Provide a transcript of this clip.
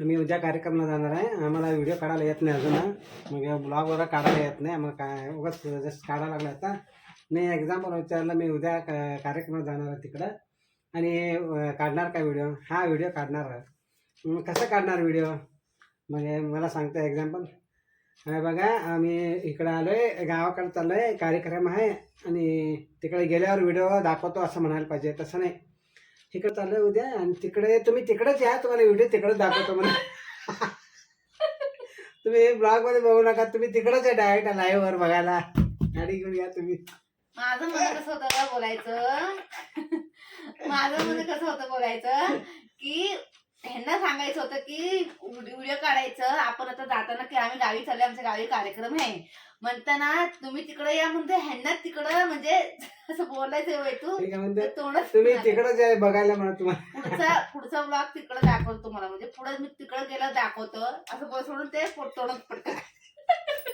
आम्ही उद्या कार्यक्रमला जाणार आहे. आम्हाला व्हिडिओ काढायला येत नाही अजून. मग ब्लॉग वगैरे काढायला येत नाही आम्हाला. काय उगाच जस्ट काढायला लागलं आता. मी एक्झाम्पल विचारलं, मी उद्या कार्यक्रमाला जाणार आहे तिकडं आणि काढणार काय व्हिडिओ? हा व्हिडिओ काढणार आहे. मग कसं काढणार व्हिडिओ? मग मला सांगता एक्झाम्पल. बघा आम्ही इकडं आलो आहे, गावाकडे चाललो आहे, कार्यक्रम आहे आणि तिकडे गेल्यावर व्हिडिओ दाखवतो असं म्हणायला पाहिजे. तसं नाही, तिकडे चालू आहे उद्या आणि तिकडे तुम्ही तिकडेच या, तुम्हाला व्हिडिओ तिकडेच दाखवतो म्हणा. तुम्ही ब्लॉगमध्ये बघू नका, तुम्ही तिकडेच आहे डायरेक्ट लाईव्हवर बघायला. गाडी घेऊन या तुम्ही. माझं म्हणणं कसं होतं का बोलायचं, माझं म्हणणं कसं होतं बोलायचं की ह्यांना सांगायचं होतं की व्हिडिओ काढायचं आपण आता जाताना की आम्ही गावी चालले, आमच्या गावी कार्यक्रम आहे म्हणताना तुम्ही तिकडे या म्हणतो. ह्यांना तिकडं म्हणजे असं बोलायचं होय तू तोंडच. तुम्ही तिकडेच आहे बघायला म्हणा. तुम्हाला पुढचा ब्लॉग तिकडे दाखवतो तुम्हाला, म्हणजे पुढे मी तिकडे गेलं दाखवतो असं बोल सोडून ते तोंडच पडतं.